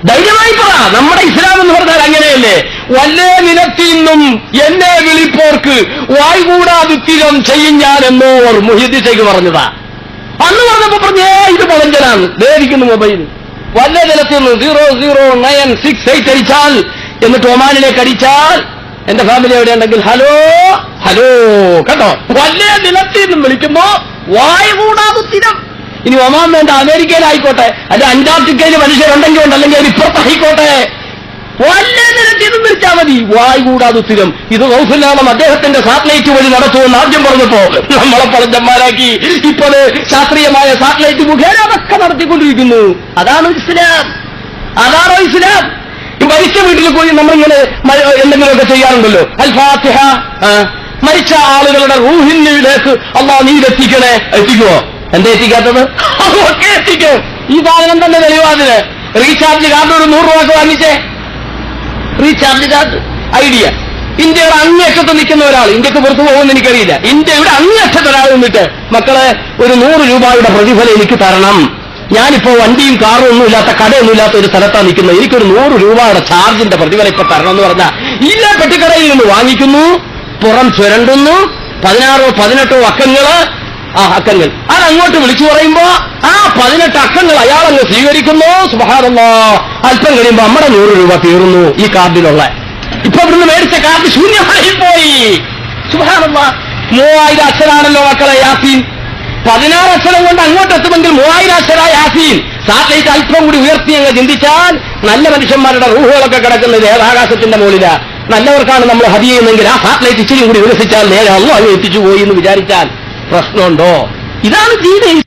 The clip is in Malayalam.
ധൈര്യമായി പറ. നമ്മുടെ ഇസ്ലാം എന്ന് പറഞ്ഞാൽ അങ്ങനെയല്ലേ? വല്ലേ നിലത്തിൽ നിന്നും എന്നെ വിളിപ്പോർക്ക് വായ്കൂടാതിത്തിരം ചെയ്യും ഞാൻ എന്നോർ മുഹീദ്ദീൻ ശൈഖ് പറഞ്ഞതാ. അന്ന് പറഞ്ഞപ്പോ പറഞ്ഞേ ഇത് പഴഞ്ചനാണ്. ദേവിക്കുന്നു മൊബൈൽ. വല്ല നിലത്തിൽ നിന്ന് 00968 അടിച്ചാൽ, എന്നിട്ട് ഒമാനിലേക്ക് അടിച്ചാൽ എന്റെ ഫാമിലി എവിടെ ഉണ്ടെങ്കിൽ ഹലോ ഹലോ കേട്ടോ. വല്ല നിലത്തിൽ നിന്നും വിളിക്കുമ്പോ വായ്കൂടാതിത്തിരം. ഇനി ഒമാൻ വേണ്ട, അമേരിക്കയിലായിക്കോട്ടെ, അല്ല അന്റാർട്ടിക്കയിൽ മനുഷ്യരുണ്ടെങ്കിൽ ഉണ്ട്, അല്ലെങ്കിൽ അത് ഇപ്പുറത്തായിക്കോട്ടെ, വല്ല നിലത്തിനും വിളിച്ചാൽ മതി. വായ്കൂടാതെ സ്ഥിരം. ഇത് ഗൗസുല്ലാദം അദ്ദേഹത്തിന്റെ സാറ്റലൈറ്റ് വഴി നടത്തുമെന്ന് ആദ്യം പറഞ്ഞപ്പോ നമ്മളെ പഴഞ്ചന്മാരാക്കി. ഇപ്പോൾ ശാസ്ത്രീയമായ സാറ്റലൈറ്റ് മുഖേന അതൊക്കെ നടത്തിക്കൊണ്ടിരിക്കുന്നു. അതാണ് ഇസ്ലാം. അതാണോ ഇസ്ലാം? മരിച്ച വീട്ടിൽ പോയി നമ്മളിങ്ങനെ എന്തെങ്കിലുമൊക്കെ ചെയ്യാറുണ്ടല്ലോ. അൽ ഫാത്തിഹ. മരിച്ച ആളുകളുടെ റൂഹിനിലേക്ക് അല്ലാഹ് നീ എത്തിക്കണേ. എത്തിക്കുവോ? എന്താ എത്തിക്കാത്തത്? അതൊക്കെ എത്തിക്കും. ഈ സാധനം തന്നെ തെളിവാതിന്. റീചാർജ് കാർഡ് ഒരു 100 രൂപ വാങ്ങിച്ചേ. Recharge card idea. ഇന്ത്യയുടെ അങ്ങേയറ്റത്ത് നിൽക്കുന്ന ഒരാൾ, ഇന്ത്യക്ക് പുറത്തു പോകുമെന്ന് എനിക്കറിയില്ല, ഇന്ത്യയുടെ അങ്ങേയറ്റത്ത് ഒരാൾ നിന്നിട്ട് മക്കളെ ഒരു 100 രൂപയുടെ പ്രതിഫലം എനിക്ക് തരണം, ഞാനിപ്പോ വണ്ടിയും കാറും ഒന്നുമില്ലാത്ത കടയൊന്നുമില്ലാത്ത ഒരു സ്ഥലത്താണ് നിൽക്കുന്നത്, എനിക്കൊരു 100 രൂപയുടെ ചാർജിന്റെ പ്രതിഫലം ഇപ്പൊ തരണം എന്ന് പറഞ്ഞാൽ ഇല്ല, പെട്ടിക്കടയിൽ നിന്ന് വാങ്ങിക്കുന്നു, പുറം ചുരണ്ടുന്നു, 16 18 അക്കങ്ങള്, ആ അക്കങ്ങൾ അതങ്ങോട്ട് വിളിച്ചു പറയുമ്പോ ആ 18 അക്കങ്ങൾ അയാളങ്ങ് സ്വീകരിക്കുന്നു. സുബ്ഹാനല്ലാഹ്. അല്പം കഴിയുമ്പോ നമ്മുടെ 100 രൂപ തീർന്നു ഈ കാർഡിലുള്ള. ഇപ്പൊ ഇവിടുന്ന് മേടിച്ച കാർഡ് ശൂന്യമായി പോയി. സുബ്ഹാനല്ലാഹ്. 3000 അക്ഷരാണല്ലോ മക്കളെ യാസീൻ. 16 അക്ഷരം കൊണ്ട് അങ്ങോട്ട് എത്തുമെങ്കിൽ 3000 അക്ഷര യാസീൻ. സാറ്റലൈറ്റ് അല്പം കൂടി ഉയർത്തി അങ്ങ് ചിന്തിച്ചാൽ നല്ല മനുഷ്യന്മാരുടെ റൂഹുകളൊക്കെ കിടക്കുന്നത് ഏതാകാശത്തിന്റെ മുകളിലാ. നല്ലവർക്കാണ് നമ്മൾ ഹദി ചെയ്യുന്നെങ്കിൽ ആ സാറ്റലൈറ്റ് ഇച്ചിരി കൂടി വികസിച്ചാൽ നേരെ അല്ലാഹു എത്തിച്ചു പോയി എന്ന് വിചാരിച്ചാൽ പ്രശ്നമുണ്ടോ? ഇതാണ് ദീൻ.